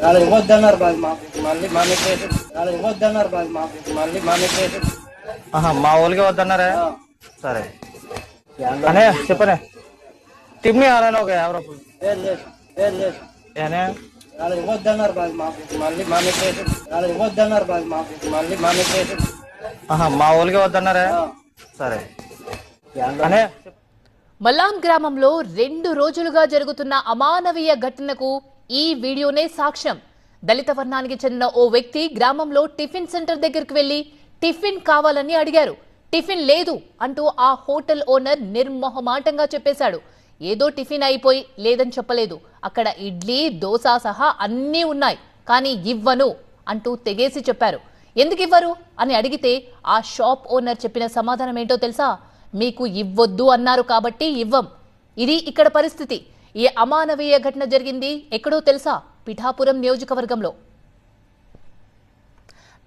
అలా ఇవ్వద్దన్నారు బాగా మళ్ళీ మానేసేసి అలా ఇవ్వద్దన్నారు బాగా మళ్ళీ మానేసేసి మా ఊళ్ళకి వద్దన్నారా? సరే అనే చెప్పనే టిఫిన్ కావాలని ఒక 50 రూపాయలు ఏనే అలా ఇవ్వద్దన్నారు బాగా మళ్ళీ మానేసేసి అలా ఇవ్వద్దన్నారు బాగా మళ్ళీ మానేసేసి మా ఊళ్ళకి వద్దన్నారా? సరే అనే మల్లాం గ్రామంలో 2 రోజులుగా జరుగుతున్న అమానవీయ ఘటనకు ఈ వీడియోనే సాక్ష్యం. దళిత వర్ణానికి చెందిన ఓ వ్యక్తి గ్రామంలో టిఫిన్ సెంటర్ దగ్గరికి వెళ్లి టిఫిన్ కావాలని అడిగారు. టిఫిన్ లేదు అంటూ ఆ హోటల్ ఓనర్ నిర్మోహమాటంగా చెప్పేశాడు. ఏదో టిఫిన్ అయిపోయి లేదని చెప్పలేదు. అక్కడ ఇడ్లీ దోశ సహా అన్నీ ఉన్నాయి, కానీ ఇవ్వను అంటూ తెగేసి చెప్పారు. ఎందుకు ఇవ్వరు అని అడిగితే ఆ షాప్ ఓనర్ చెప్పిన సమాధానం ఏంటో తెలుసా? మీకు ఇవ్వొద్దు అన్నారు కాబట్టి ఇవ్వం. ఇది ఇక్కడ పరిస్థితి. ఈ అమానవీయ ఘటన జరిగింది ఎక్కడో తెలుసా? పిఠాపురం నియోజకవర్గంలో.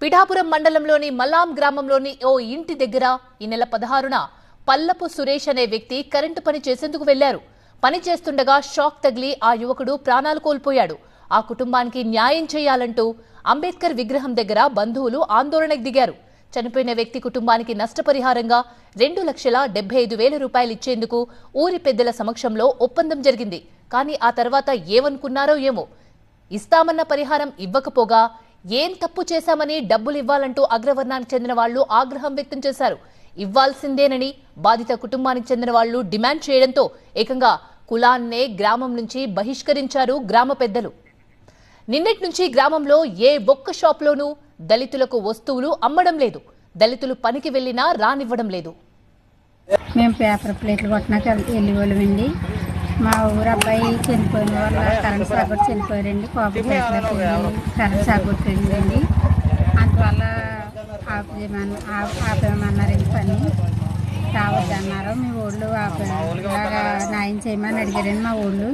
పిఠాపురం మండలంలోని మల్లాం గ్రామంలోని ఓ ఇంటి దగ్గర ఈ నెల 16న పల్లపు సురేష్ అనే వ్యక్తి కరెంటు పని చేసేందుకు వెళ్లారు. పని చేస్తుండగా షాక్ తగిలి ఆ యువకుడు ప్రాణాలు కోల్పోయాడు. ఆ కుటుంబానికి న్యాయం చేయాలంటూ అంబేద్కర్ విగ్రహం దగ్గర బంధువులు ఆందోళనకు దిగారు. చనిపోయిన వ్యక్తి కుటుంబానికి నష్టపరిహారంగా 2,75,000 రూపాయలు ఇచ్చేందుకు ఊరి పెద్దల సమక్షంలో ఒప్పందం జరిగింది. కానీ ఆ తర్వాత ఏమనుకున్నారో ఏమో, ఇస్తామన్న పరిహారం ఇవ్వకపోగా ఏం తప్పు చేశామని డబ్బులు ఇవ్వాలంటూ అగ్రవర్ణానికి చెందిన వాళ్లు ఆగ్రహం వ్యక్తం చేశారు. ఇవ్వాల్సిందేనని బాధిత కుటుంబానికి చెందిన వాళ్లు డిమాండ్ చేయడంతో ఏకంగా కులాన్నే గ్రామం నుంచి బహిష్కరించారు గ్రామ పెద్దలు. నిన్నటి నుంచి గ్రామంలో ఏ ఒక్క షాప్లోనూ దళితులకు వస్తువులు అమ్మడం లేదు. దళితులు పనికి వెళ్లినా రానివ్వడం లేదు. మేము పేపర్ ప్లేట్లు కొట్టినాక వెళ్ళి వాళ్ళమండి. మా ఊరు అబ్బాయి చనిపోయిన వల్ల కరెంట్ షాక్ కొట్టి చనిపోయారండి. కోపం కరెంట్ షాక్ కొట్టిందండి. అందువల్ల ఆపేయమన్నారండి. పని రావద్దన్నారు. మీ ఊళ్ళు ఇలాగా న్యాయం చేయమని అడిగారండి మా ఊళ్ళు.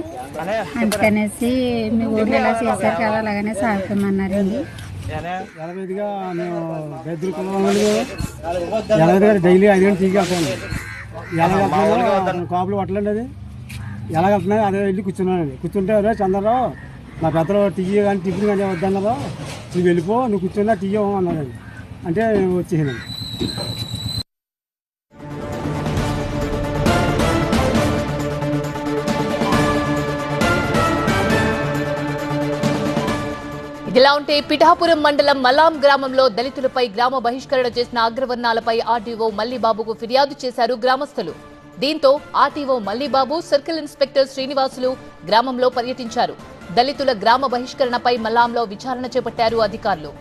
అందుకనేసి మీ ఊళ్ళు ఇలా చేశారు కదా, అలాగనే సాగుతామన్నారండి. ఎలవేదిగా మేము బెద్దరు కులం డైలీ 5 గంటలు తీసుకెళ్తాను. ఎలాగెళ్తున్నాను కాపులు పట్టలేండి. అది ఎలాగెళ్తున్నాయి అదే వెళ్ళి కూర్చున్నానండి. కూర్చుంటే అదే చంద్రరావు నా పెద్దలు టీయే కానీ టిఫిన్ కానీ వద్దన్నారో నువ్వు వెళ్ళిపో, నువ్వు కూర్చున్నా టీయో అన్నారండి. అంటే వచ్చేసానండి. ఇలా ఉంటే పిఠాపురం మండలం మల్లాం గ్రామంలో దళితులపై గ్రామ బహిష్కరణ చేసిన అగ్రవర్ణాలపై ఆర్టీఓ మల్లిబాబుకు ఫిర్యాదు చేశారు గ్రామస్తులు. దీంతో RTO Mallibabu, circle inspector Srinivasulu గ్రామంలో పర్యటించారు. దళితుల గ్రామ బహిష్కరణపై మల్లాంలో విచారణ చేపట్టారు అధికారులు.